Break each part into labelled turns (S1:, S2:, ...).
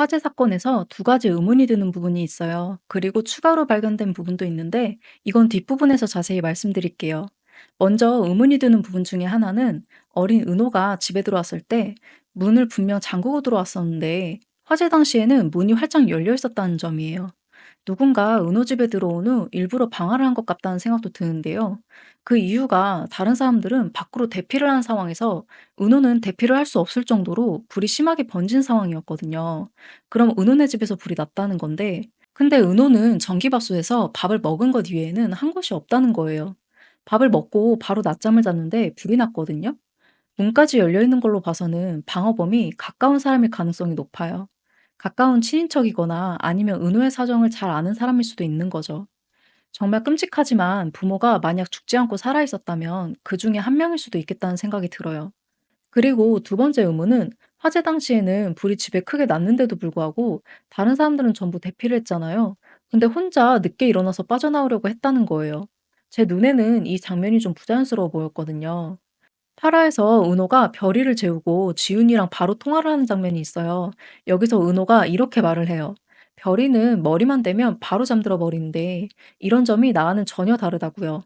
S1: 화재 사건에서 두 가지 의문이 드는 부분이 있어요. 그리고 추가로 발견된 부분도 있는데, 이건 뒷부분에서 자세히 말씀드릴게요. 먼저 의문이 드는 부분 중에 하나는 어린 은호가 집에 들어왔을 때 문을 분명 잠그고 들어왔었는데, 화재 당시에는 문이 활짝 열려 있었다는 점이에요. 누군가 은호 집에 들어온 후 일부러 방화를 한 것 같다는 생각도 드는데요. 그 이유가 다른 사람들은 밖으로 대피를 한 상황에서 은호는 대피를 할 수 없을 정도로 불이 심하게 번진 상황이었거든요. 그럼 은호네 집에서 불이 났다는 건데, 근데 은호는 전기밥솥에서 밥을 먹은 것 이외에는 한 것이 없다는 거예요. 밥을 먹고 바로 낮잠을 잤는데 불이 났거든요. 문까지 열려 있는 걸로 봐서는 방어범이 가까운 사람일 가능성이 높아요. 가까운 친인척이거나 아니면 은호의 사정을 잘 아는 사람일 수도 있는 거죠. 정말 끔찍하지만 부모가 만약 죽지 않고 살아 있었다면 그 중에 한 명일 수도 있겠다는 생각이 들어요. 그리고 두 번째 의문은 화재 당시에는 불이 집에 크게 났는데도 불구하고 다른 사람들은 전부 대피를 했잖아요. 근데 혼자 늦게 일어나서 빠져나오려고 했다는 거예요. 제 눈에는 이 장면이 좀 부자연스러워 보였거든요. 8화에서 은호가 별이를 재우고 지훈이랑 바로 통화를 하는 장면이 있어요. 여기서 은호가 이렇게 말을 해요. 별이는 머리만 대면 바로 잠들어 버리는데 이런 점이 나와는 전혀 다르다고요.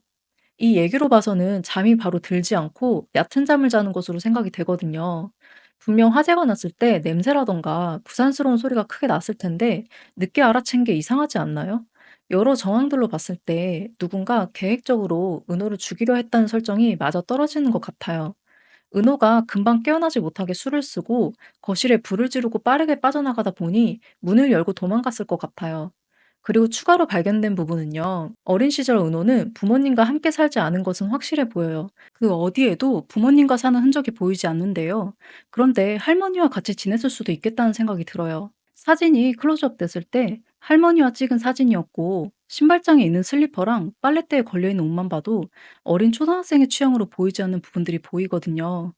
S1: 이 얘기로 봐서는 잠이 바로 들지 않고 얕은 잠을 자는 것으로 생각이 되거든요. 분명 화재가 났을 때 냄새라던가 부산스러운 소리가 크게 났을 텐데 늦게 알아챈 게 이상하지 않나요? 여러 정황들로 봤을 때 누군가 계획적으로 은호를 죽이려 했다는 설정이 맞아 떨어지는 것 같아요. 은호가 금방 깨어나지 못하게 술을 쓰고 거실에 불을 지르고 빠르게 빠져나가다 보니 문을 열고 도망갔을 것 같아요. 그리고 추가로 발견된 부분은요. 어린 시절 은호는 부모님과 함께 살지 않은 것은 확실해 보여요. 그 어디에도 부모님과 사는 흔적이 보이지 않는데요. 그런데 할머니와 같이 지냈을 수도 있겠다는 생각이 들어요. 사진이 클로즈업 됐을 때 할머니와 찍은 사진이었고 신발장에 있는 슬리퍼랑 빨랫대에 걸려있는 옷만 봐도 어린 초등학생의 취향으로 보이지 않는 부분들이 보이거든요.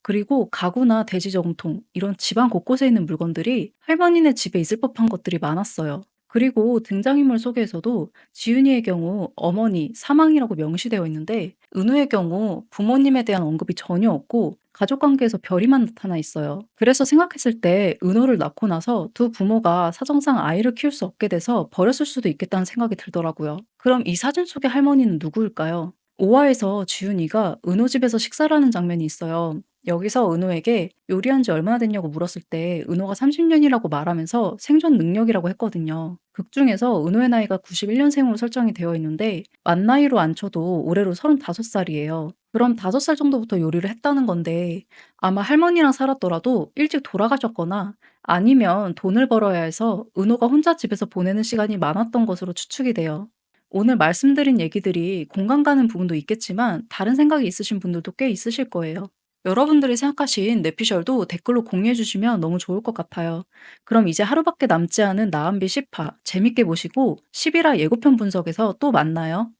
S1: 그리고 가구나 돼지 저금통, 이런 집안 곳곳에 있는 물건들이 할머니네 집에 있을 법한 것들이 많았어요. 그리고 등장인물 소개에서도 지윤이의 경우 어머니, 사망이라고 명시되어 있는데 은우의 경우 부모님에 대한 언급이 전혀 없고 가족 관계에서 별이만 나타나 있어요. 그래서 생각했을 때 은호를 낳고 나서 두 부모가 사정상 아이를 키울 수 없게 돼서 버렸을 수도 있겠다는 생각이 들더라고요. 그럼 이 사진 속의 할머니는 누구일까요? 5화에서 지훈이가 은호 집에서 식사를 하는 장면이 있어요. 여기서 은호에게 요리한 지 얼마나 됐냐고 물었을 때 은호가 30년이라고 말하면서 생존 능력이라고 했거든요. 극 중에서 은호의 나이가 91년생으로 설정이 되어 있는데 만 나이로 안 쳐도 올해로 35살이에요. 그럼 5살 정도부터 요리를 했다는 건데 아마 할머니랑 살았더라도 일찍 돌아가셨거나 아니면 돈을 벌어야 해서 은호가 혼자 집에서 보내는 시간이 많았던 것으로 추측이 돼요. 오늘 말씀드린 얘기들이 공감 가는 부분도 있겠지만 다른 생각이 있으신 분들도 꽤 있으실 거예요. 여러분들이 생각하신 뇌피셜도 댓글로 공유해 주시면 너무 좋을 것 같아요. 그럼 이제 하루밖에 남지 않은 나은비 10화 재밌게 보시고 11화 예고편 분석에서 또 만나요.